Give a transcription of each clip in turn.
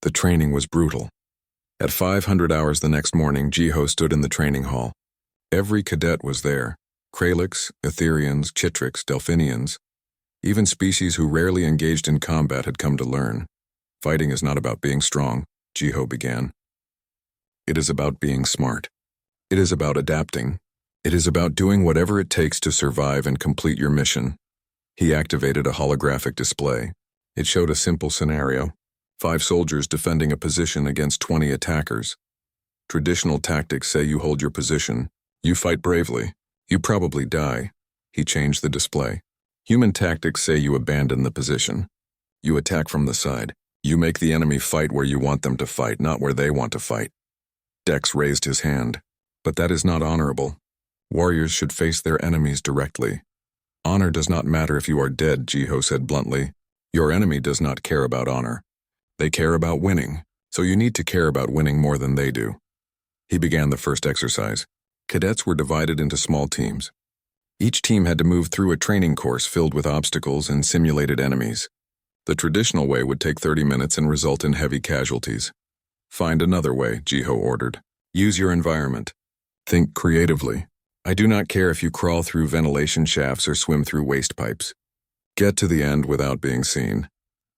The training was brutal. At 500 hours the next morning, Jiho stood in the training hall. Every cadet was there. Kralix, Etherians, Chitrix, Delphinians. Even species who rarely engaged in combat had come to learn. Fighting is not about being strong, Jiho began. It is about being smart. It is about adapting. It is about doing whatever it takes to survive and complete your mission. He activated a holographic display. It showed a simple scenario. 5 soldiers defending a position against 20 attackers. Traditional tactics say you hold your position. You fight bravely. You probably die. He changed the display. Human tactics say you abandon the position. You attack from the side. You make the enemy fight where you want them to fight, not where they want to fight. Dex raised his hand. But that is not honorable. Warriors should face their enemies directly. Honor does not matter if you are dead, Jiho said bluntly. Your enemy does not care about honor. They care about winning, so you need to care about winning more than they do. He began the first exercise. Cadets were divided into small teams. Each team had to move through a training course filled with obstacles and simulated enemies. The traditional way would take 30 minutes and result in heavy casualties. Find another way, Jiho ordered. Use your environment. Think creatively. I do not care if you crawl through ventilation shafts or swim through waste pipes. Get to the end without being seen.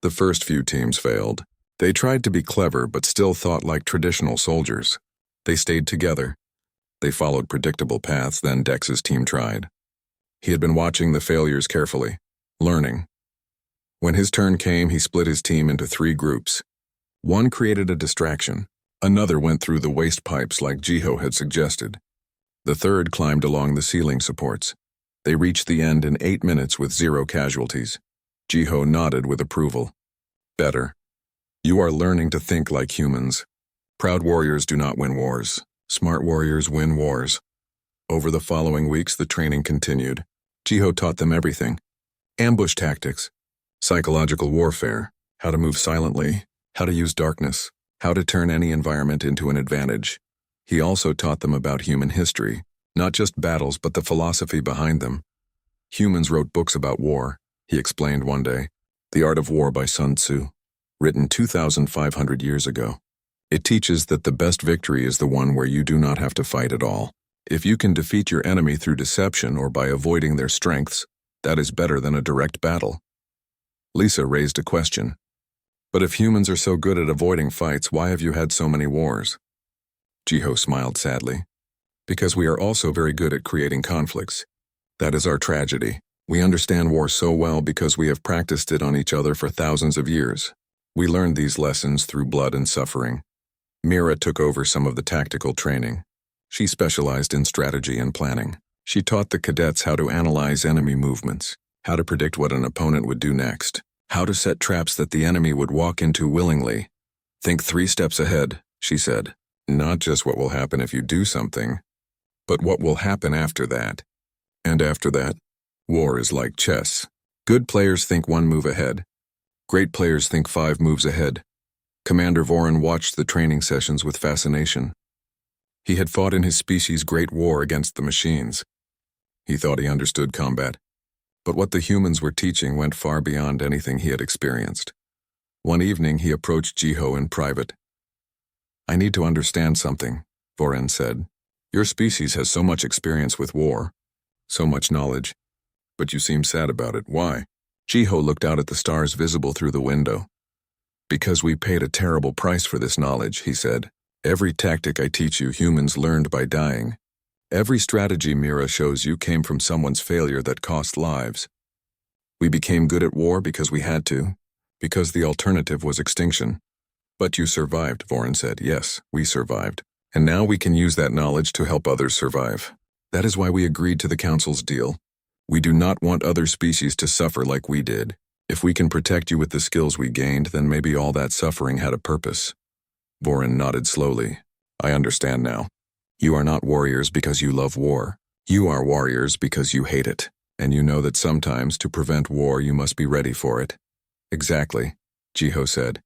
The first few teams failed. They tried to be clever but still thought like traditional soldiers. They stayed together. They followed predictable paths, then Dex's team tried. He had been watching the failures carefully, learning. When his turn came, he split his team into 3 groups. One created a distraction. Another went through the waste pipes like Jiho had suggested. The third climbed along the ceiling supports. They reached the end in 8 minutes with 0 casualties. Jiho nodded with approval. Better. You are learning to think like humans. Proud warriors do not win wars. Smart warriors win wars. Over the following weeks, the training continued. Jiho taught them everything. Ambush tactics, psychological warfare, how to move silently, how to use darkness, how to turn any environment into an advantage. He also taught them about human history, not just battles but the philosophy behind them. Humans wrote books about war, he explained one day. The Art of War by Sun Tzu, written 2,500 years ago. It teaches that the best victory is the one where you do not have to fight at all. If you can defeat your enemy through deception or by avoiding their strengths, that is better than a direct battle. Lisa raised a question. But if humans are so good at avoiding fights, why have you had so many wars? Jiho smiled sadly. Because we are also very good at creating conflicts. That is our tragedy. We understand war so well because we have practiced it on each other for thousands of years. We learned these lessons through blood and suffering. Mira took over some of the tactical training. She specialized in strategy and planning. She taught the cadets how to analyze enemy movements, how to predict what an opponent would do next, how to set traps that the enemy would walk into willingly. Think 3 steps ahead, she said. Not just what will happen if you do something, but what will happen after that. And after that, war is like chess. Good players think 1 move ahead. Great players think 5 moves ahead. Commander Vorin watched the training sessions with fascination. He had fought in his species' great war against the machines. He thought he understood combat. But what the humans were teaching went far beyond anything he had experienced. One evening, he approached Jiho in private. I need to understand something, Vorin said. Your species has so much experience with war, so much knowledge. But you seem sad about it. Why? Jiho looked out at the stars visible through the window. Because we paid a terrible price for this knowledge, he said. Every tactic I teach you, humans learned by dying. Every strategy Mira shows you came from someone's failure that cost lives. We became good at war because we had to, because the alternative was extinction. But you survived, Vorin said. Yes, we survived. And now we can use that knowledge to help others survive. That is why we agreed to the Council's deal. We do not want other species to suffer like we did. If we can protect you with the skills we gained, then maybe all that suffering had a purpose. Vorin nodded slowly. I understand now. You are not warriors because you love war. You are warriors because you hate it. And you know that sometimes to prevent war you must be ready for it. Exactly, Jiho said.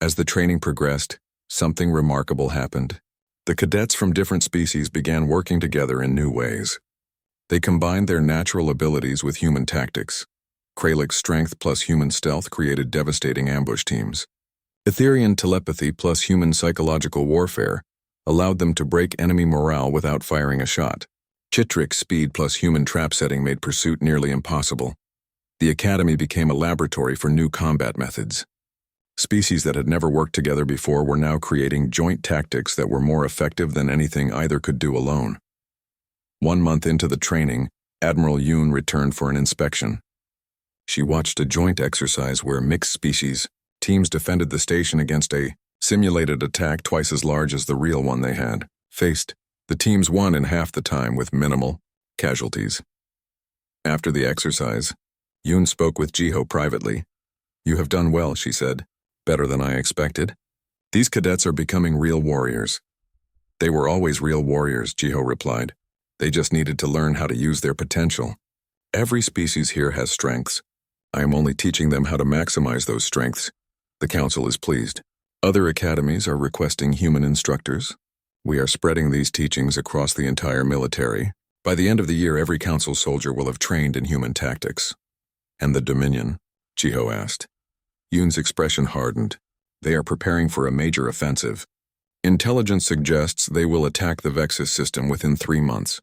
As the training progressed, something remarkable happened. The cadets from different species began working together in new ways. They combined their natural abilities with human tactics. Kralix's strength plus human stealth created devastating ambush teams. Etherian telepathy plus human psychological warfare allowed them to break enemy morale without firing a shot. Chitrix speed plus human trap setting made pursuit nearly impossible. The Academy became a laboratory for new combat methods. Species that had never worked together before were now creating joint tactics that were more effective than anything either could do alone. 1 month into the training, Admiral Yoon returned for an inspection. She watched a joint exercise where mixed species teams defended the station against a simulated attack twice as large as the real one they had faced. The teams won in half the time with minimal casualties. After the exercise, Yoon spoke with Jiho privately. "You have done well," she said. "Better than I expected. These cadets are becoming real warriors." "They were always real warriors," Jiho replied. "They just needed to learn how to use their potential. Every species here has strengths. I am only teaching them how to maximize those strengths." The council is pleased. Other academies are requesting human instructors. We are spreading these teachings across the entire military. By the end of the year, every council soldier will have trained in human tactics. "And the Dominion?" Jiho asked. Yoon's expression hardened. "They are preparing for a major offensive. Intelligence suggests they will attack the Vexus system within 3 months.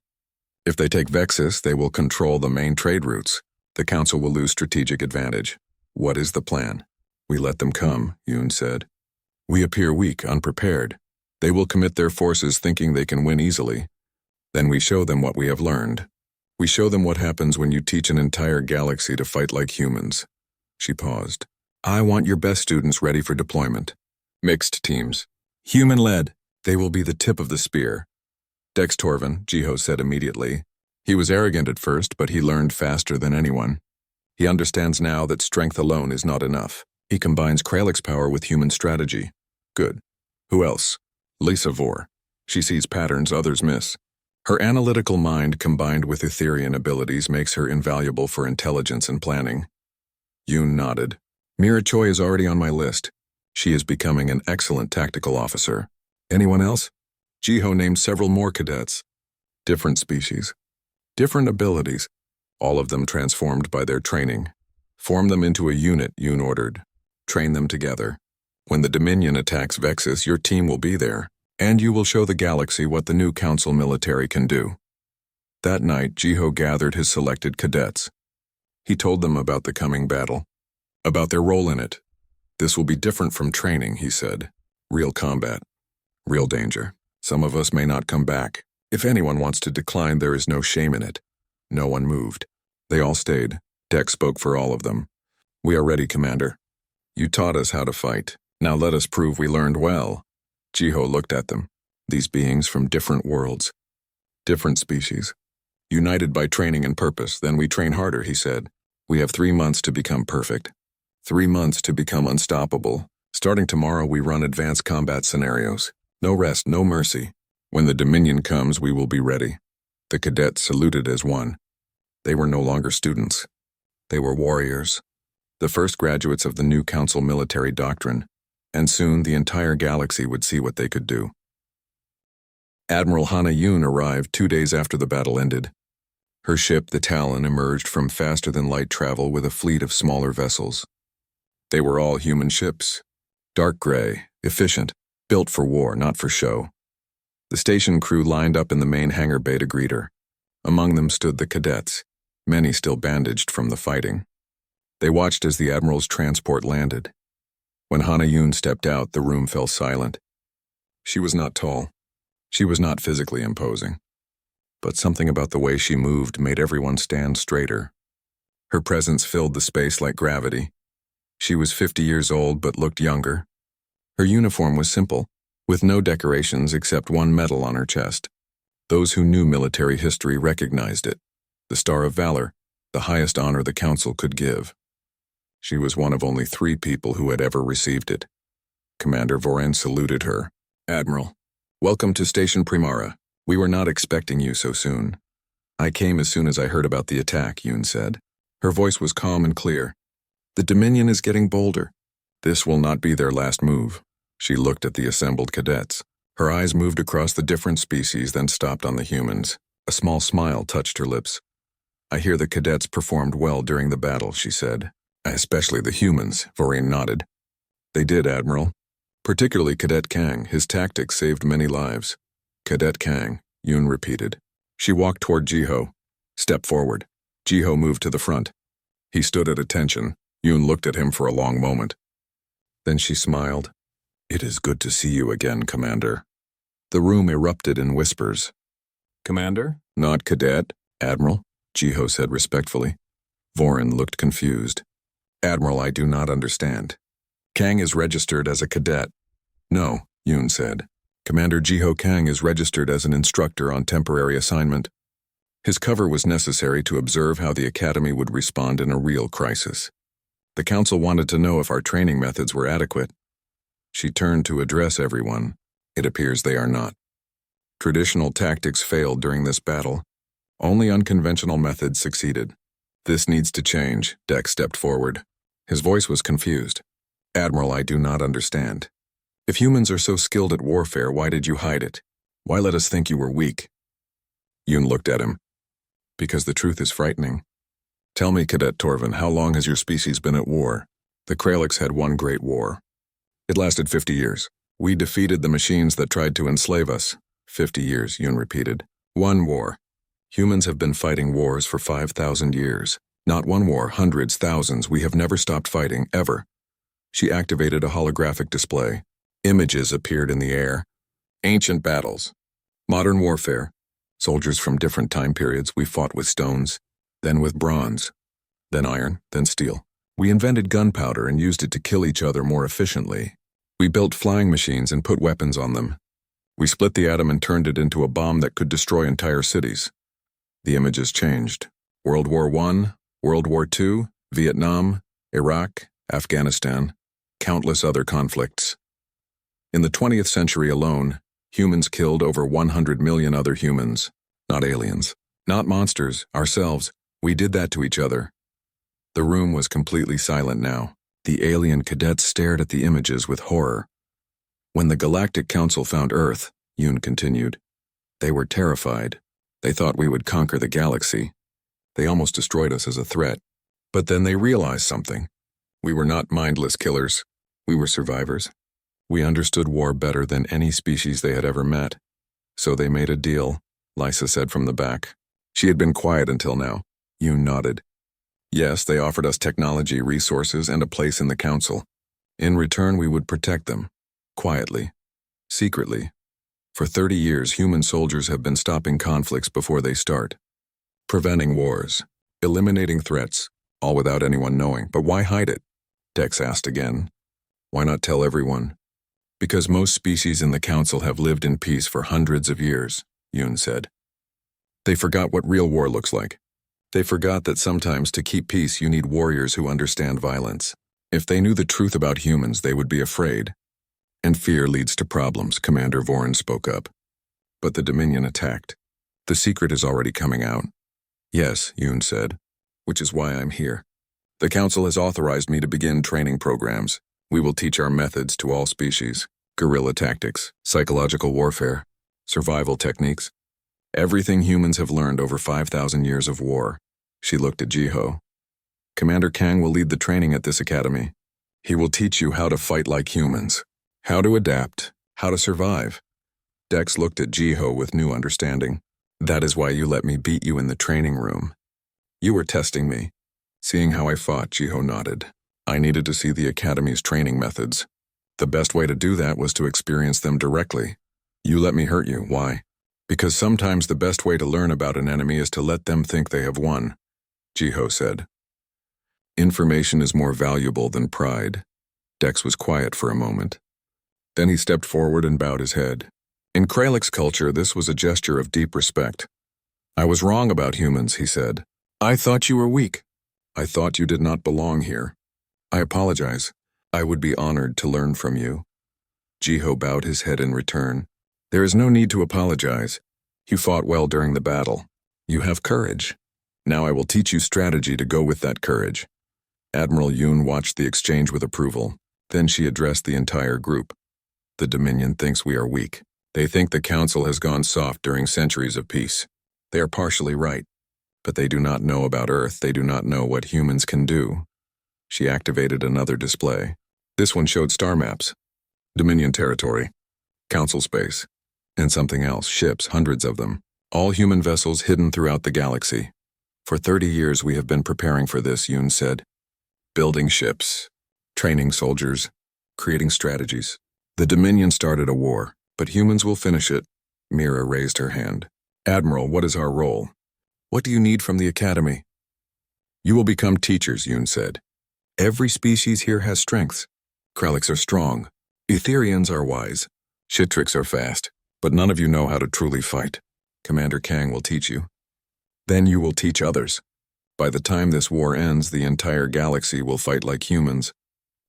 If they take Vexus, they will control the main trade routes. The council will lose strategic advantage. What is the plan?" "We let them come," Yoon said. "We appear weak, unprepared. They will commit their forces thinking they can win easily. Then we show them what we have learned. We show them what happens when you teach an entire galaxy to fight like humans." She paused. "I want your best students ready for deployment. Mixed teams. Human-led. They will be the tip of the spear." "Dex Torvin," Jiho said immediately. He was arrogant at first, but he learned faster than anyone. He understands now that strength alone is not enough. He combines Kralix's power with human strategy. "Good. Who else?" "Lisa Vor. She sees patterns others miss. Her analytical mind combined with Etherian abilities makes her invaluable for intelligence and planning." Yoon nodded. "Mira Choi is already on my list. She is becoming an excellent tactical officer." "Anyone else?" Jiho named several more cadets. Different species. Different abilities. All of them transformed by their training. "Form them into a unit," Yoon ordered. "Train them together. When the Dominion attacks Vexus, your team will be there, and you will show the galaxy what the new council military can do." That night, Jiho gathered his selected cadets. He told them about the coming battle, about their role in it. "This will be different from training," he said. "Real combat. Real danger. Some of us may not come back. If anyone wants to decline, there is no shame in it." No one moved. They all stayed. Dex spoke for all of them. "We are ready, Commander. You taught us how to fight. Now let us prove we learned well." Jiho looked at them. These beings from different worlds. Different species. United by training and purpose, then we train harder, he said. "We have 3 months to become perfect. 3 months to become unstoppable. Starting tomorrow, we run advanced combat scenarios. No rest, no mercy. When the Dominion comes, we will be ready." The cadets saluted as one. They were no longer students. They were warriors. The first graduates of the new council military doctrine, and soon the entire galaxy would see what they could do. Admiral Hana Yoon arrived 2 days after the battle ended. Her ship, the Talon, emerged from faster-than-light travel with a fleet of smaller vessels. They were all human ships. Dark gray, efficient, built for war, not for show. The station crew lined up in the main hangar bay to greet her. Among them stood the cadets, many still bandaged from the fighting. They watched as the Admiral's transport landed. When Hana Yoon stepped out, the room fell silent. She was not tall. She was not physically imposing. But something about the way she moved made everyone stand straighter. Her presence filled the space like gravity. She was 50 years old but looked younger. Her uniform was simple, with no decorations except one medal on her chest. Those who knew military history recognized it, the Star of Valor, the highest honor the Council could give. She was one of only 3 people who had ever received it. Commander Voran saluted her. "Admiral, welcome to Station Primara. We were not expecting you so soon." "I came as soon as I heard about the attack," Yoon said. Her voice was calm and clear. "The Dominion is getting bolder. This will not be their last move." She looked at the assembled cadets. Her eyes moved across the different species, then stopped on the humans. A small smile touched her lips. "I hear the cadets performed well during the battle," she said. "Especially the humans," Voran nodded. "They did, Admiral. Particularly Cadet Kang, his tactics saved many lives. Cadet Kang, Yoon repeated. She walked toward Jiho. Step forward. Jiho moved to the front. He stood at attention. Yoon looked at him for a long moment. Then she smiled. It is good to see you again, Commander. The room erupted in whispers. Commander? Not Cadet, Admiral, Jiho said respectfully. Vorin looked confused. Admiral, I do not understand. Kang is registered as a cadet. No, Yoon said. Commander Jiho Kang is registered as an instructor on temporary assignment. His cover was necessary to observe how the Academy would respond in a real crisis. The Council wanted to know if our training methods were adequate. She turned to address everyone. It appears they are not. Traditional tactics failed during this battle. Only unconventional methods succeeded. This needs to change, Dex stepped forward. His voice was confused. Admiral, I do not understand. If humans are so skilled at warfare, why did you hide it? Why let us think you were weak? Yoon looked at him. Because the truth is frightening. Tell me, Cadet Torvin, how long has your species been at war? The Kralix had one great war. It lasted 50 years. We defeated the machines that tried to enslave us. 50 years, Yoon repeated. One war. Humans have been fighting wars for 5,000 years. Not one war, hundreds, thousands. We have never stopped fighting, ever. She activated a holographic display. Images appeared in the air. Ancient battles. Modern warfare. Soldiers from different time periods. We fought with stones, then with bronze, then iron, then steel. We invented gunpowder and used it to kill each other more efficiently. We built flying machines and put weapons on them. We split the atom and turned it into a bomb that could destroy entire cities. The images changed. World War I, World War II, Vietnam, Iraq, Afghanistan, countless other conflicts. In the 20th century alone, humans killed over 100 million other humans. Not aliens. Not monsters, ourselves. We did that to each other. The room was completely silent now. The alien cadets stared at the images with horror. When the Galactic Council found Earth, Yoon continued, they were terrified. They thought we would conquer the galaxy. They almost destroyed us as a threat. But then they realized something. We were not mindless killers. We were survivors. We understood war better than any species they had ever met. So they made a deal, Lysa said from the back. She had been quiet until now. Yoon nodded. Yes, they offered us technology, resources, and a place in the council. In return, we would protect them. Quietly. Secretly. For 30 years, human soldiers have been stopping conflicts before they start. Preventing wars. Eliminating threats. All without anyone knowing. But why hide it? Dex asked again. Why not tell everyone? Because most species in the council have lived in peace for hundreds of years, Yoon said. They forgot what real war looks like. They forgot that sometimes to keep peace you need warriors who understand violence. If they knew the truth about humans, they would be afraid. And fear leads to problems, Commander Vorin spoke up. But the Dominion attacked. The secret is already coming out. Yes, Yoon said, which is why I'm here. The Council has authorized me to begin training programs. We will teach our methods to all species. Guerrilla tactics, psychological warfare, survival techniques. Everything humans have learned over 5,000 years of war. She looked at Jiho. Commander Kang will lead the training at this academy. He will teach you how to fight like humans, how to adapt, how to survive. Dex looked at Jiho with new understanding. That is why you let me beat you in the training room. You were testing me. Seeing how I fought, Jiho nodded. I needed to see the academy's training methods. The best way to do that was to experience them directly. You let me hurt you. Why? Because sometimes the best way to learn about an enemy is to let them think they have won, Jiho said. Information is more valuable than pride. Dex was quiet for a moment. Then he stepped forward and bowed his head. In Kralix culture, this was a gesture of deep respect. I was wrong about humans, he said. I thought you were weak. I thought you did not belong here. I apologize. I would be honored to learn from you. Jiho bowed his head in return. There is no need to apologize. You fought well during the battle. You have courage. Now I will teach you strategy to go with that courage. Admiral Yoon watched the exchange with approval. Then she addressed the entire group. The Dominion thinks we are weak. They think the Council has gone soft during centuries of peace. They are partially right. But they do not know about Earth. They do not know what humans can do. She activated another display. This one showed star maps. Dominion territory, council space, and something else, ships, hundreds of them. All human vessels hidden throughout the galaxy. For 30 years we have been preparing for this, Yoon said. Building ships, training soldiers, creating strategies. The Dominion started a war, but humans will finish it. Mira raised her hand. Admiral, what is our role? What do you need from the Academy? You will become teachers, Yoon said. Every species here has strengths. Kraliks are strong. Etherians are wise. Shitrix are fast. But none of you know how to truly fight. Commander Kang will teach you. Then you will teach others. By the time this war ends, the entire galaxy will fight like humans.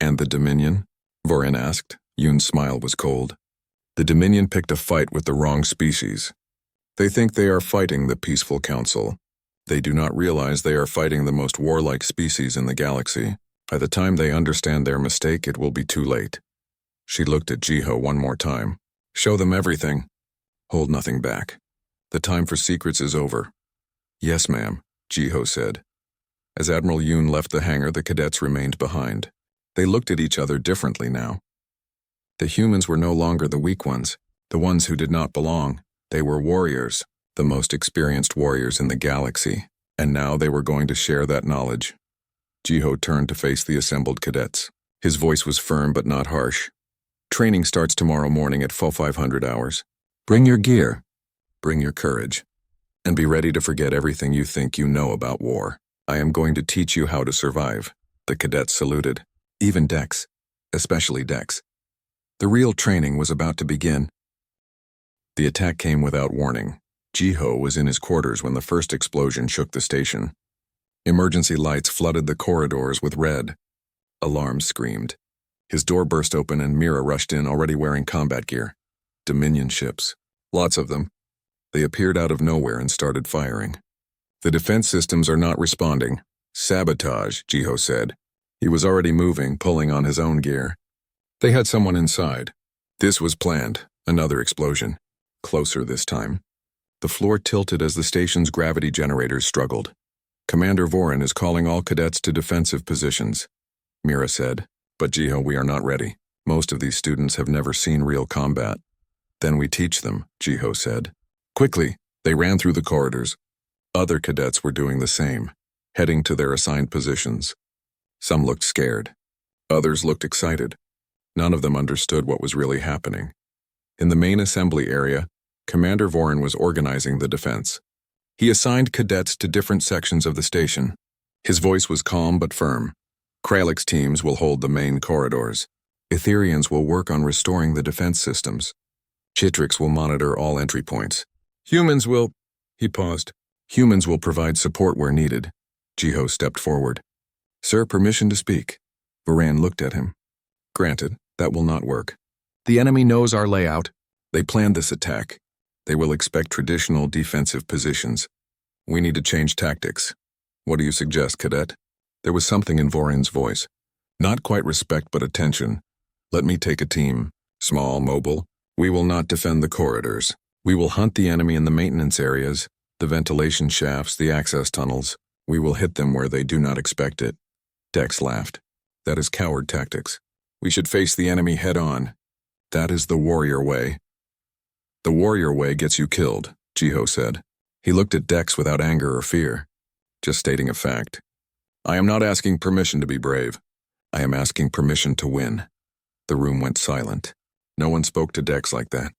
And the Dominion? Vorin asked. Yoon's smile was cold. The Dominion picked a fight with the wrong species. They think they are fighting the peaceful council. They do not realize they are fighting the most warlike species in the galaxy. By the time they understand their mistake, it will be too late. She looked at Jiho one more time. Show them everything. Hold nothing back. The time for secrets is over. Yes, ma'am, Jiho said. As Admiral Yoon left the hangar, the cadets remained behind. They looked at each other differently now. The humans were no longer the weak ones, the ones who did not belong. They were warriors, the most experienced warriors in the galaxy, and now they were going to share that knowledge. Jiho turned to face the assembled cadets. His voice was firm but not harsh. Training starts tomorrow morning at 500 hours. Bring your gear. Bring your courage. And be ready to forget everything you think you know about war. I am going to teach you how to survive. The cadets saluted. Even Dex. Especially Dex. The real training was about to begin. The attack came without warning. Jiho was in his quarters when the first explosion shook the station. Emergency lights flooded the corridors with red. Alarms screamed. His door burst open and Mira rushed in, already wearing combat gear. Dominion ships. Lots of them. They appeared out of nowhere and started firing. The defense systems are not responding. Sabotage, Jiho said. He was already moving, pulling on his own gear. They had someone inside. This was planned. Another explosion. Closer this time. The floor tilted as the station's gravity generators struggled. Commander Vorin is calling all cadets to defensive positions, Mira said. But Jiho, we are not ready. Most of these students have never seen real combat. Then we teach them, Jiho said. Quickly, they ran through the corridors. Other cadets were doing the same, heading to their assigned positions. Some looked scared. Others looked excited. None of them understood what was really happening. In the main assembly area, Commander Vorin was organizing the defense. He assigned cadets to different sections of the station. His voice was calm but firm. Kralik's teams will hold the main corridors. Etherians will work on restoring the defense systems. Chitrix will monitor all entry points. Humans will... He paused. Humans will provide support where needed. Jiho stepped forward. Sir, permission to speak. Varan looked at him. Granted, that will not work. The enemy knows our layout. They planned this attack. They will expect traditional defensive positions. We need to change tactics. What do you suggest, cadet? There was something in Vorin's voice. Not quite respect, but attention. Let me take a team. Small, mobile. We will not defend the corridors. We will hunt the enemy in the maintenance areas, the ventilation shafts, the access tunnels. We will hit them where they do not expect it. Dex laughed. That is coward tactics. We should face the enemy head-on. That is the warrior way. The warrior way gets you killed, Jiho said. He looked at Dex without anger or fear. Just stating a fact. I am not asking permission to be brave. I am asking permission to win. The room went silent. No one spoke to Dex like that.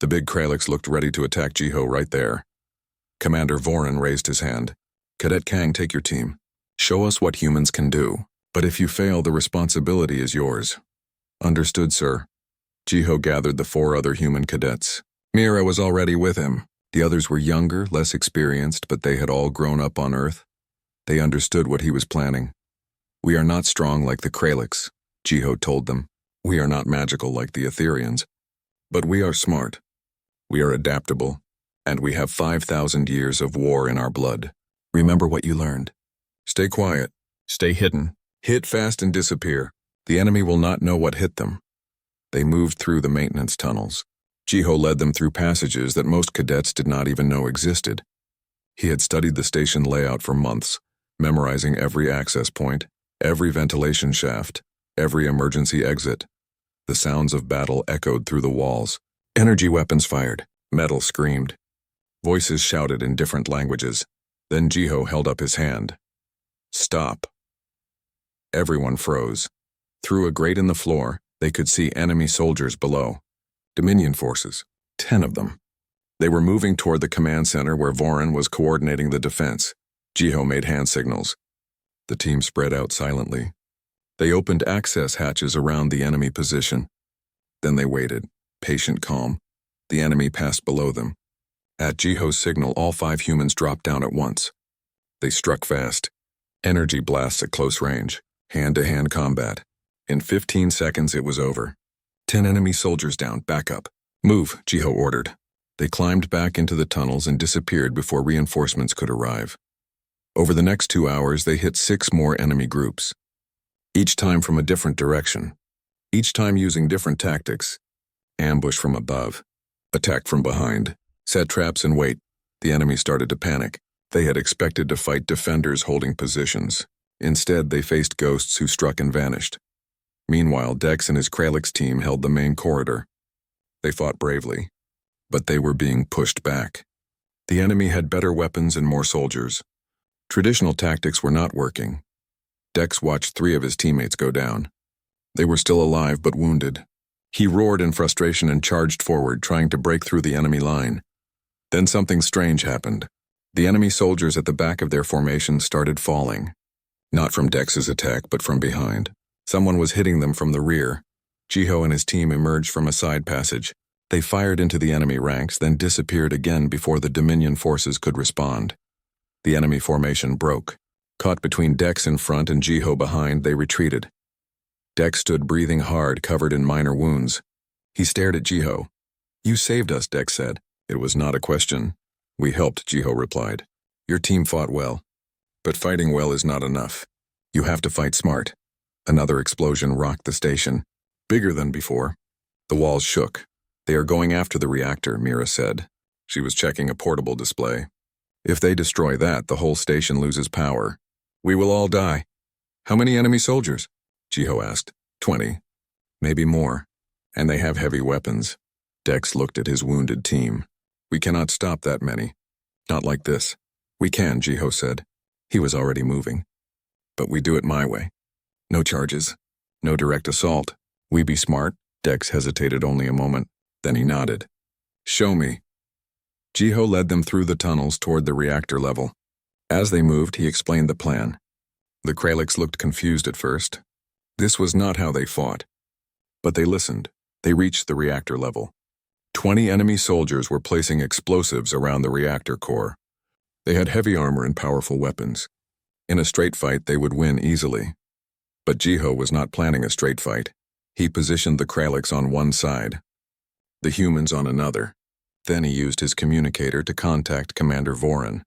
The big Kraliks looked ready to attack Jiho right there. Commander Vorin raised his hand. Cadet Kang, take your team. Show us what humans can do. But if you fail, the responsibility is yours. Understood, sir. Jiho gathered the 4 other human cadets. Mira was already with him. The others were younger, less experienced, but they had all grown up on Earth. They understood what he was planning. We are not strong like the Kraliks, Jiho told them. We are not magical like the Etherians. But we are smart. We are adaptable. And we have 5,000 years of war in our blood. Remember what you learned. Stay quiet. Stay hidden. Hit fast and disappear. The enemy will not know what hit them. They moved through the maintenance tunnels. Jiho led them through passages that most cadets did not even know existed. He had studied the station layout for months, memorizing every access point, every ventilation shaft, every emergency exit. The sounds of battle echoed through the walls. Energy weapons fired. Metal screamed. Voices shouted in different languages. Then Jiho held up his hand. Stop. Everyone froze. Through a grate in the floor, they could see enemy soldiers below. Dominion forces. 10 of them. They were moving toward the command center where Vorin was coordinating the defense. Jiho made hand signals. The team spread out silently. They opened access hatches around the enemy position. Then they waited, patient calm. The enemy passed below them. At Jiho's signal, all 5 humans dropped down at once. They struck fast. Energy blasts at close range. Hand-to-hand combat. In 15 seconds, it was over. 10 enemy soldiers down. Back up. Move, Jiho ordered. They climbed back into the tunnels and disappeared before reinforcements could arrive. Over the next 2 hours, they hit 6 more enemy groups. Each time from a different direction. Each time using different tactics. Ambush from above. Attack from behind. Set traps and wait. The enemy started to panic. They had expected to fight defenders holding positions. Instead, they faced ghosts who struck and vanished. Meanwhile, Dex and his Kralix team held the main corridor. They fought bravely, but they were being pushed back. The enemy had better weapons and more soldiers. Traditional tactics were not working. Dex watched 3 of his teammates go down. They were still alive but wounded. He roared in frustration and charged forward, trying to break through the enemy line. Then something strange happened. The enemy soldiers at the back of their formation started falling. Not from Dex's attack, but from behind. Someone was hitting them from the rear. Jiho and his team emerged from a side passage. They fired into the enemy ranks, then disappeared again before the Dominion forces could respond. The enemy formation broke. Caught between Dex in front and Jiho behind, they retreated. Dex stood breathing hard, covered in minor wounds. He stared at Jiho. "You saved us," Dex said. It was not a question. "We helped," Jiho replied. "Your team fought well. But fighting well is not enough. You have to fight smart." Another explosion rocked the station, bigger than before. The walls shook. "They are going after the reactor," Mira said. She was checking a portable display. "If they destroy that, the whole station loses power. We will all die." "How many enemy soldiers?" Jiho asked. 20. Maybe more. And they have heavy weapons. Dex looked at his wounded team. "We cannot stop that many. Not like this." "We can," Jiho said. He was already moving. "But we do it my way. No charges. No direct assault. We be smart." Dex hesitated only a moment. Then he nodded. "Show me." Jiho led them through the tunnels toward the reactor level. As they moved, he explained the plan. The Kralix looked confused at first. This was not how they fought. But they listened. They reached the reactor level. 20 enemy soldiers were placing explosives around the reactor core. They had heavy armor and powerful weapons. In a straight fight, they would win easily. But Jiho was not planning a straight fight. He positioned the Kralix on one side, the humans on another. Then he used his communicator to contact Commander Vorin.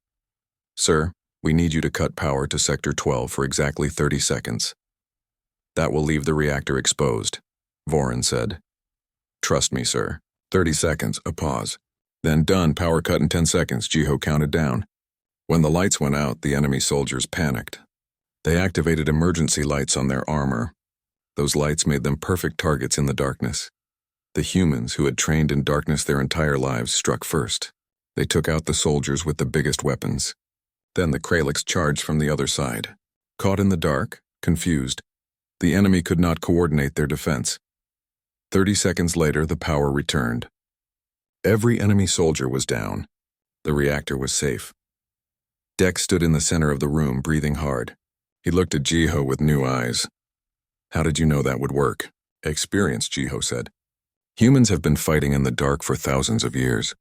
"Sir, we need you to cut power to Sector 12 for exactly 30 seconds. That will leave the reactor exposed," Vorin said. "Trust me, sir." 30 seconds, a pause. Then done, power cut in 10 seconds, Jiho counted down. When the lights went out, the enemy soldiers panicked. They activated emergency lights on their armor. Those lights made them perfect targets in the darkness. The humans, who had trained in darkness their entire lives, struck first. They took out the soldiers with the biggest weapons. Then the Kralix charged from the other side. Caught in the dark, confused, the enemy could not coordinate their defense. 30 seconds later, the power returned. Every enemy soldier was down. The reactor was safe. Dex stood in the center of the room, breathing hard. He looked at Jiho with new eyes. "How did you know that would work?" "Experience," Jiho said. "Humans have been fighting in the dark for thousands of years.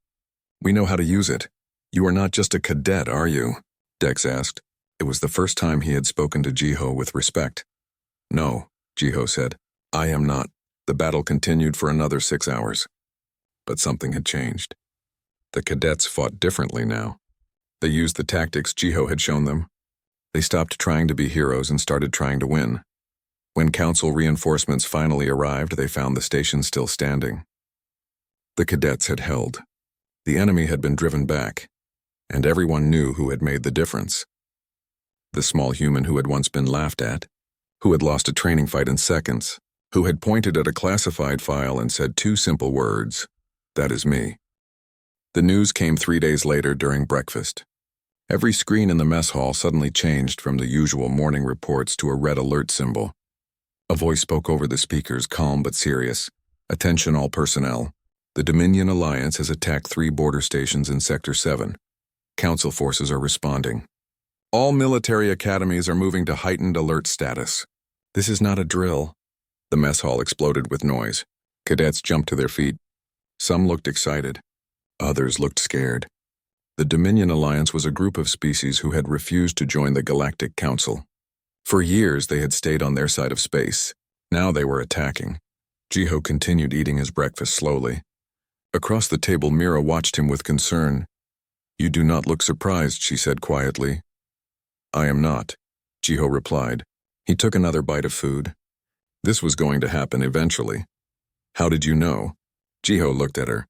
We know how to use it. You are not just a cadet, are you?" Dex asked. It was the first time he had spoken to Jiho with respect. "No," Jiho said. "I am not." The battle continued for another 6 hours. But something had changed. The cadets fought differently now. They used the tactics Jiho had shown them. They stopped trying to be heroes and started trying to win. When Council reinforcements finally arrived, they found the station still standing. The cadets had held. The enemy had been driven back, and everyone knew who had made the difference. The small human who had once been laughed at, who had lost a training fight in seconds, who had pointed at a classified file and said two simple words, "That is me." The news came 3 days later during breakfast. Every screen in the mess hall suddenly changed from the usual morning reports to a red alert symbol. A voice spoke over the speakers, calm but serious. "Attention all personnel. The Dominion Alliance has attacked 3 border stations in Sector 7. Council forces are responding. All military academies are moving to heightened alert status. This is not a drill." The mess hall exploded with noise. Cadets jumped to their feet. Some looked excited. Others looked scared. The Dominion Alliance was a group of species who had refused to join the Galactic Council. For years, they had stayed on their side of space. Now they were attacking. Jiho continued eating his breakfast slowly. Across the table, Mira watched him with concern. "You do not look surprised," she said quietly. "I am not," Jiho replied. He took another bite of food. "This was going to happen eventually." "How did you know?" Jiho looked at her.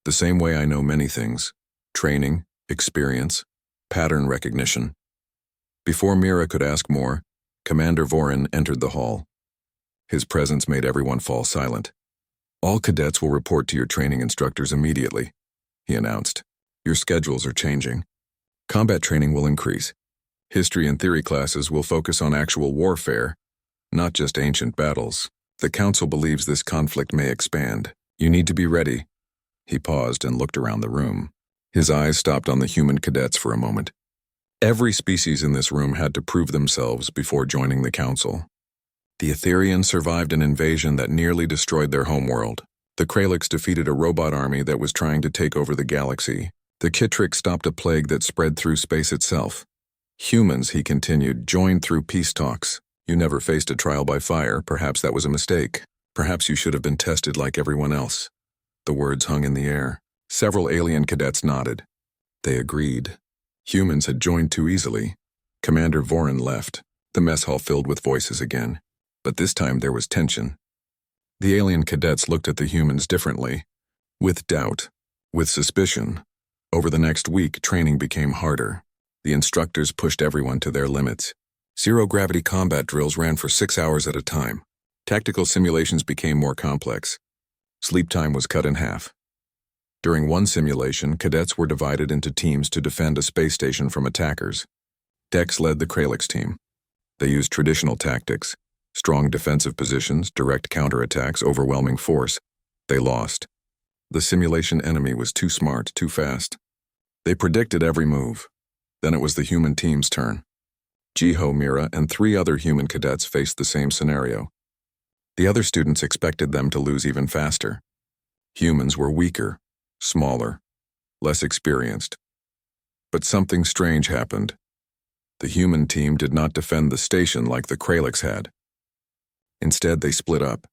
"The same way I know many things. Training, experience, pattern recognition." Before Mira could ask more, Commander Vorin entered the hall. His presence made everyone fall silent. "All cadets will report to your training instructors immediately," he announced. "Your schedules are changing. Combat training will increase. History and theory classes will focus on actual warfare, not just ancient battles. The Council believes this conflict may expand. You need to be ready." He paused and looked around the room. His eyes stopped on the human cadets for a moment. Every species in this room had to prove themselves before joining the Council. The Etherians survived an invasion that nearly destroyed their homeworld. The Kralix defeated a robot army that was trying to take over the galaxy. The Kittrix stopped a plague that spread through space itself. Humans, he continued, joined through peace talks. You never faced a trial by fire. Perhaps that was a mistake. Perhaps you should have been tested like everyone else. The words hung in the air. Several alien cadets nodded. They agreed. Humans had joined too easily. Commander Vorin left. The mess hall filled with voices again. But this time there was tension. The alien cadets looked at the humans differently. With doubt. With suspicion. Over the next week, training became harder. The instructors pushed everyone to their limits. Zero-gravity combat drills ran for 6 hours at a time. Tactical simulations became more complex. Sleep time was cut in half. During one simulation, cadets were divided into teams to defend a space station from attackers. Dex led the Kralix team. They used traditional tactics: strong defensive positions, direct counterattacks, overwhelming force. They lost. The simulation enemy was too smart, too fast. They predicted every move. Then it was the human team's turn. Jiho, Mira, and 3 other human cadets faced the same scenario. The other students expected them to lose even faster. Humans were weaker, smaller, less experienced. But something strange happened. The human team did not defend the station like the Kralix had. Instead, they split up.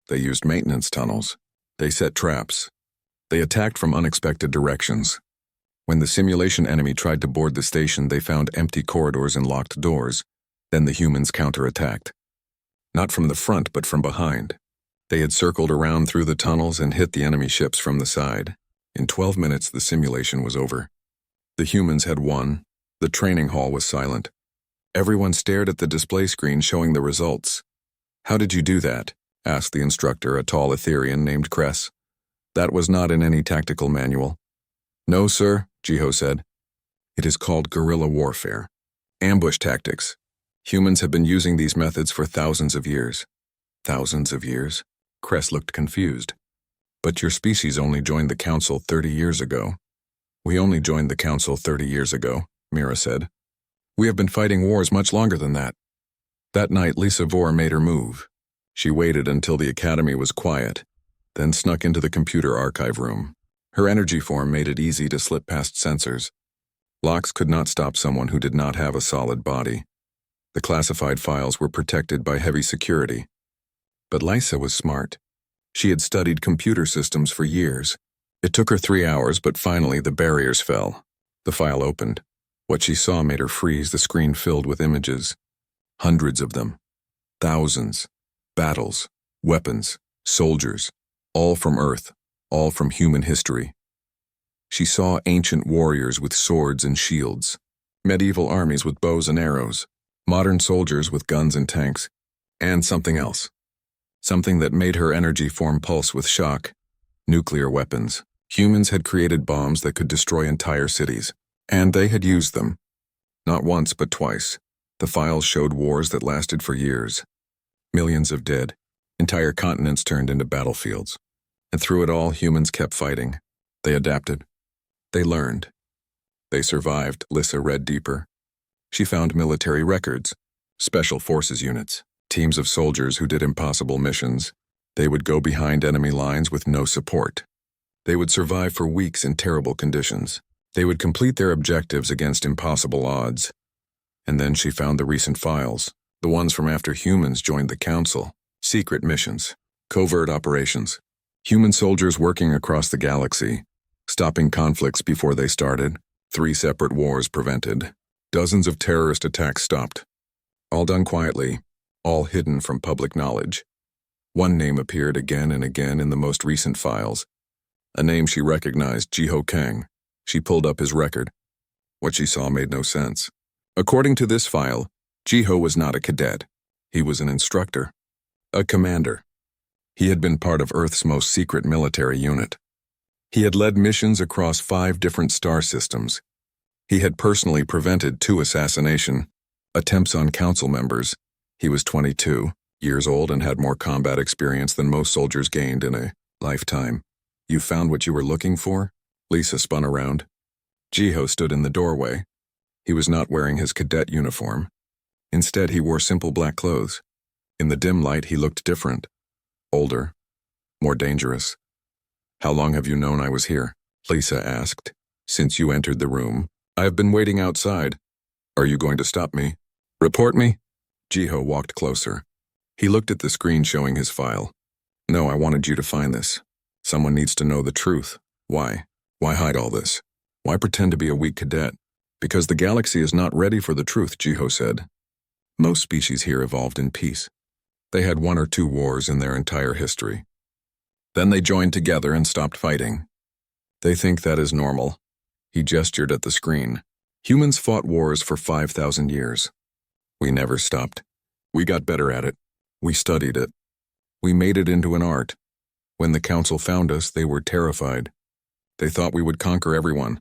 They used maintenance tunnels. They set traps. They attacked from unexpected directions. When the simulation enemy tried to board the station, they found empty corridors and locked doors. Then the humans counterattacked. Not from the front, but from behind. They had circled around through the tunnels and hit the enemy ships from the side. In 12 minutes, the simulation was over. The humans had won. The training hall was silent. Everyone stared at the display screen showing the results. "How did you do that?" asked the instructor, a tall Etherian named Cress. "That was not in any tactical manual." "No, sir," Jiho said. "It is called guerrilla warfare. Ambush tactics. Humans have been using these methods for thousands of years." "Thousands of years?" Cress looked confused. "But your species only joined the Council 30 years ago." "We only joined the Council 30 years ago," Mira said. "We have been fighting wars much longer than that." That night, Lisa Vor made her move. She waited until the academy was quiet, then snuck into the computer archive room. Her energy form made it easy to slip past sensors. Locks could not stop someone who did not have a solid body. The classified files were protected by heavy security. But Lisa was smart. She had studied computer systems for years. It took her 3 hours, but finally the barriers fell. The file opened. What she saw made her freeze, the screen filled with images. Hundreds of them. Thousands. Battles. Weapons. Soldiers. All from Earth. All from human history. She saw ancient warriors with swords and shields. Medieval armies with bows and arrows. Modern soldiers with guns and tanks. And something else. something that made her energy form pulse with shock. Nuclear weapons. Humans had created bombs that could destroy entire cities, and they had used them. Not once, but twice. The files showed wars that lasted for years. Millions of dead. Entire continents turned into battlefields. And through it all, humans kept fighting. They adapted. They learned. They survived. Lissa read deeper. She found military records, special forces units, teams of soldiers who did impossible missions. They would go behind enemy lines with no support. They would survive for weeks in terrible conditions. They would complete their objectives against impossible odds. And then she found the recent files, the ones from after humans joined the Council. Secret missions, covert operations, human soldiers working across the galaxy, stopping conflicts before they started, 3 separate wars prevented, dozens of terrorist attacks stopped. All done quietly, all hidden from public knowledge. One name appeared again and again in the most recent files. A name she recognized, Jiho Kang. She pulled up his record. What she saw made no sense. According to this file, Jiho was not a cadet. He was an instructor. A commander. He had been part of Earth's most secret military unit. He had led missions across 5 different star systems. He had personally prevented 2 assassination attempts on council members. He was 22 years old and had more combat experience than most soldiers gained in a lifetime. You found what you were looking for? Lissa spun around. Jiho stood in the doorway. He was not wearing his cadet uniform. Instead, he wore simple black clothes. In the dim light, he looked different. Older. More dangerous. How long have you known I was here? Lissa asked. Since you entered the room. I have been waiting outside. Are you going to stop me? Report me? Jiho walked closer. He looked at the screen showing his file. No, I wanted you to find this. Someone needs to know the truth. Why? Why hide all this? Why pretend to be a weak cadet? Because the galaxy is not ready for the truth, Jiho said. Most species here evolved in peace. They had 1 or 2 wars in their entire history. Then they joined together and stopped fighting. They think that is normal. He gestured at the screen. Humans fought wars for 5,000 years. We never stopped. We got better at it. We studied it. We made it into an art. When the council found us, they were terrified. They thought we would conquer everyone.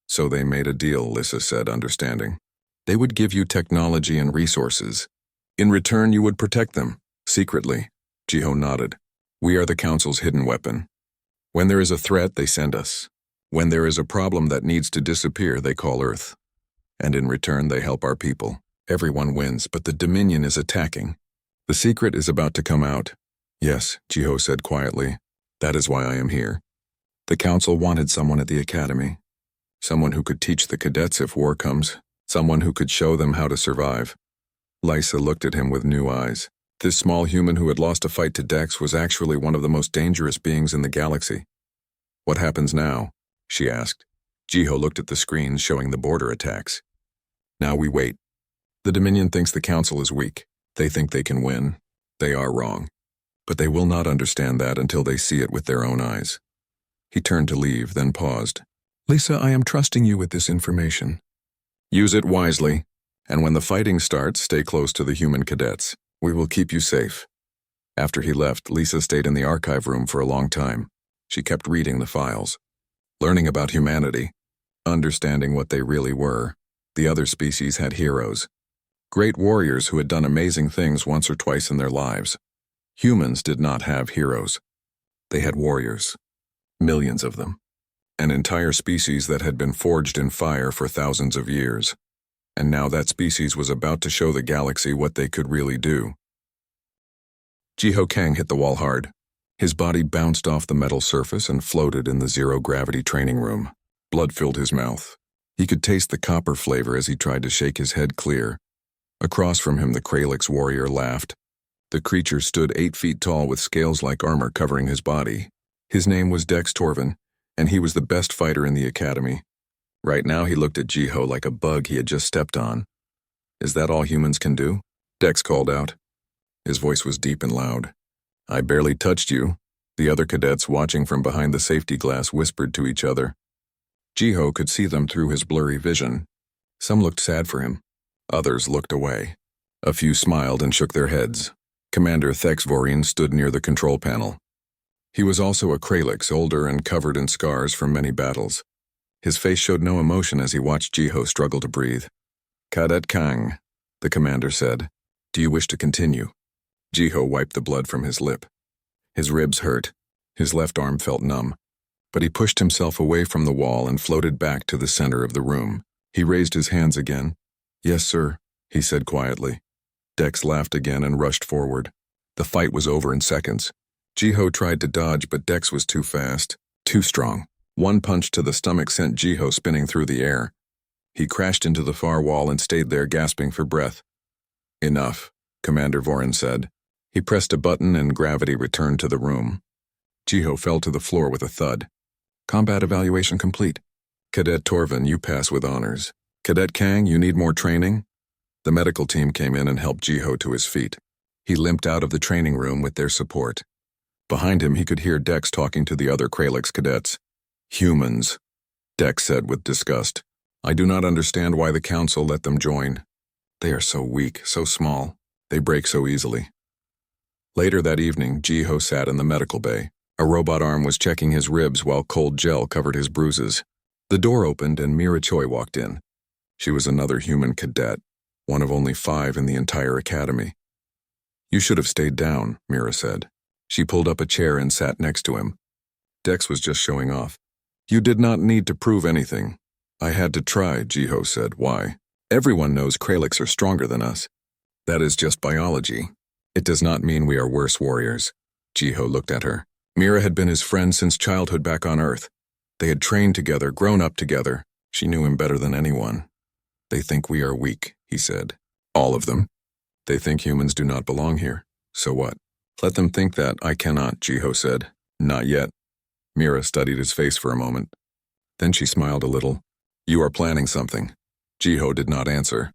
So they made a deal, Lissa said, understanding. They would give you technology and resources. In return, you would protect them, secretly. Jiho nodded. We are the council's hidden weapon. When there is a threat, they send us. When there is a problem that needs to disappear, they call Earth. And in return, they help our people. Everyone wins, but the Dominion is attacking. The secret is about to come out. Yes, Jiho said quietly. That is why I am here. The council wanted someone at the academy. Someone who could teach the cadets if war comes. Someone who could show them how to survive. Lissa looked at him with new eyes. This small human who had lost a fight to Dex was actually one of the most dangerous beings in the galaxy. What happens now? She asked. Jiho looked at the screen showing the border attacks. Now we wait. The Dominion thinks the council is weak. They think they can win. They are wrong. But they will not understand that until they see it with their own eyes. He turned to leave, then paused. Lissa, I am trusting you with this information. Use it wisely, and when the fighting starts, stay close to the human cadets. We will keep you safe. After he left, Lissa stayed in the archive room for a long time. She kept reading the files, learning about humanity, understanding what they really were. The other species had heroes, great warriors who had done amazing things once or twice in their lives. Humans did not have heroes. They had warriors, millions of them, an entire species that had been forged in fire for thousands of years. And now that species was about to show the galaxy what they could really do. Jiho Kang hit the wall hard. His body bounced off the metal surface and floated in the zero-gravity training room. Blood filled his mouth. He could taste the copper flavor as he tried to shake his head clear. Across from him, the Kralix warrior laughed. The creature stood 8 feet tall with scales-like armor covering his body. His name was Dex Torvin, and he was the best fighter in the academy. Right now, he looked at Jiho like a bug he had just stepped on. Is that all humans can do? Dex called out. His voice was deep and loud. I barely touched you. The other cadets watching from behind the safety glass whispered to each other. Jiho could see them through his blurry vision. Some looked sad for him. Others looked away. A few smiled and shook their heads. Commander Thexvorian stood near the control panel. He was also a Kralix, older and covered in scars from many battles. His face showed no emotion as he watched Jiho struggle to breathe. "Cadet Kang," the commander said. "Do you wish to continue?" Jiho wiped the blood from his lip. His ribs hurt. His left arm felt numb. But he pushed himself away from the wall and floated back to the center of the room. He raised his hands again. "Yes, sir," he said quietly. Dex laughed again and rushed forward. The fight was over in seconds. Jiho tried to dodge, but Dex was too fast, too strong. One punch to the stomach sent Jiho spinning through the air. He crashed into the far wall and stayed there gasping for breath. "Enough," Commander Vorin said. He pressed a button and gravity returned to the room. Jiho fell to the floor with a thud. "Combat evaluation complete. Cadet Torvin, you pass with honors. Cadet Kang, you need more training?" The medical team came in and helped Jiho to his feet. He limped out of the training room with their support. Behind him, he could hear Dex talking to the other Kralix cadets. "Humans," Dex said with disgust. "I do not understand why the Council let them join. They are so weak, so small. They break so easily." Later that evening, Jiho sat in the medical bay. A robot arm was checking his ribs while cold gel covered his bruises. The door opened and Mira Choi walked in. She was another human cadet, one of only 5 in the entire academy. "You should have stayed down," Mira said. She pulled up a chair and sat next to him. Dex was just showing off. "You did not need to prove anything." "I had to try," Jiho said. "Why? Everyone knows Kralix are stronger than us. That is just biology. It does not mean we are worse warriors." Jiho looked at her. Mira had been his friend since childhood back on Earth. They had trained together, grown up together. She knew him better than anyone. "They think we are weak," he said. "All of them. They think humans do not belong here. So what? Let them think that. I cannot," Jiho said. "Not yet." Mira studied his face for a moment. Then she smiled a little. "You are planning something." Jiho did not answer.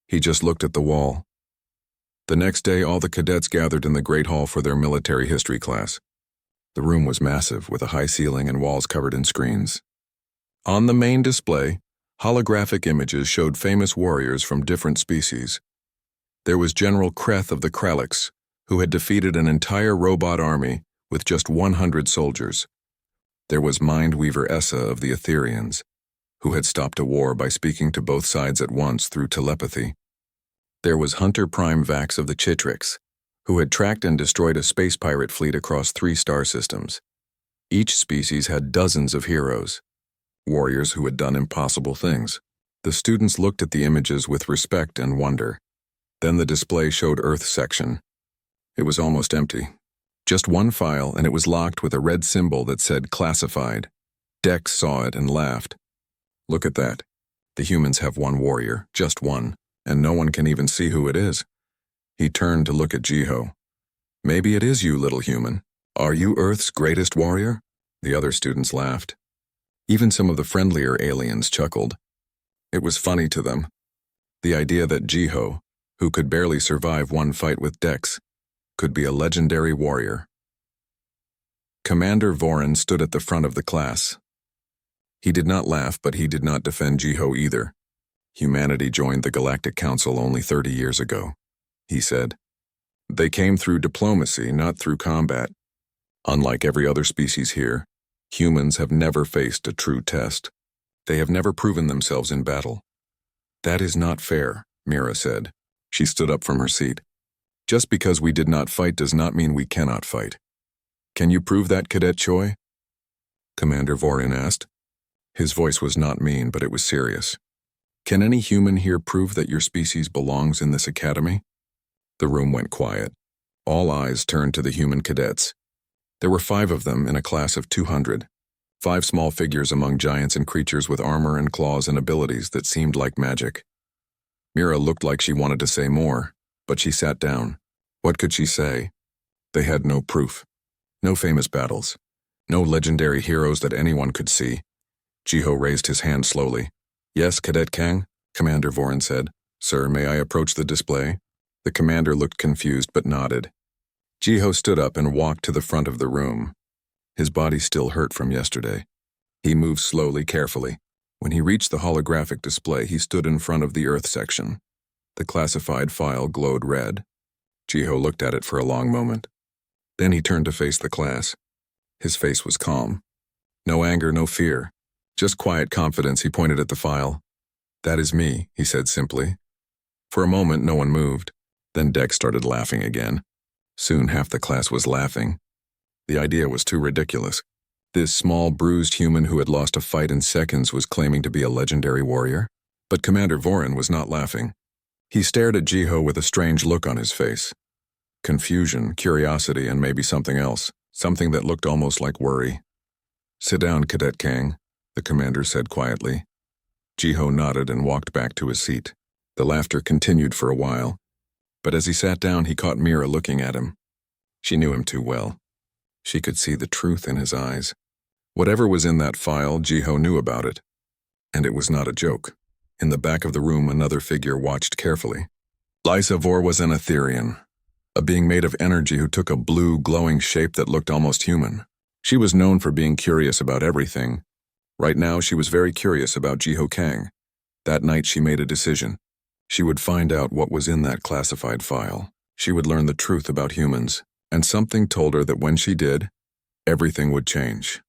He just looked at the wall. The next day, all the cadets gathered in the Great Hall for their military history class. The room was massive, with a high ceiling and walls covered in screens. On the main display, holographic images showed famous warriors from different species. There was General Kreth of the Kralix, who had defeated an entire robot army with just 100 soldiers. There was Mindweaver Essa of the Etherians, who had stopped a war by speaking to both sides at once through telepathy. There was Hunter Prime Vax of the Chitrix, who had tracked and destroyed a space pirate fleet across 3 star systems. Each species had dozens of heroes, warriors who had done impossible things. The students looked at the images with respect and wonder. Then the display showed Earth's section. It was almost empty. Just one file, and it was locked with a red symbol that said classified. Dex saw it and laughed. "Look at that. The humans have one warrior, just one, and no one can even see who it is." He turned to look at Jiho. "Maybe it is you, little human. Are you Earth's greatest warrior?" The other students laughed. Even some of the friendlier aliens chuckled. It was funny to them. The idea that Jiho, who could barely survive one fight with Dex, could be a legendary warrior. Commander Vorin stood at the front of the class. He did not laugh, but he did not defend Jiho either. Humanity joined the Galactic Council only 30 years ago, he said. They came through diplomacy, not through combat. Unlike every other species here, humans have never faced a true test. They have never proven themselves in battle. "That is not fair," Mira said. She stood up from her seat. "Just because we did not fight does not mean we cannot fight. Can you prove that, Cadet Choi?" Commander Vorin asked. His voice was not mean, but it was serious. "Can any human here prove that your species belongs in this academy?" The room went quiet. All eyes turned to the human cadets. There were 5 of them in a class of 200. 5 small figures among giants and creatures with armor and claws and abilities that seemed like magic. Mira looked like she wanted to say more, but she sat down. What could she say? They had no proof. No famous battles. No legendary heroes that anyone could see. Jiho raised his hand slowly. "Yes, Cadet Kang," Commander Vorin said. "Sir, may I approach the display?" The commander looked confused but nodded. Jiho stood up and walked to the front of the room. His body still hurt from yesterday. He moved slowly, carefully. When he reached the holographic display, he stood in front of the Earth section. The classified file glowed red. Jiho looked at it for a long moment. Then he turned to face the class. His face was calm. No anger, no fear. Just quiet confidence. He pointed at the file. "That is me," he said simply. For a moment, no one moved. Then Dex started laughing again. Soon half the class was laughing. The idea was too ridiculous. This small, bruised human who had lost a fight in seconds was claiming to be a legendary warrior. But Commander Vorin was not laughing. He stared at Jiho with a strange look on his face. Confusion, curiosity, and maybe something else. Something that looked almost like worry. "Sit down, Cadet Kang," the commander said quietly. Jiho nodded and walked back to his seat. The laughter continued for a while. But as he sat down, he caught Mira looking at him. She knew him too well. She could see the truth in his eyes. Whatever was in that file, Jiho knew about it. And it was not a joke. In the back of the room, another figure watched carefully. Lysa Vor was an Etherian, a being made of energy who took a blue, glowing shape that looked almost human. She was known for being curious about everything. Right now, she was very curious about Jiho Kang. That night, she made a decision. She would find out what was in that classified file. She would learn the truth about humans, and something told her that when she did, everything would change.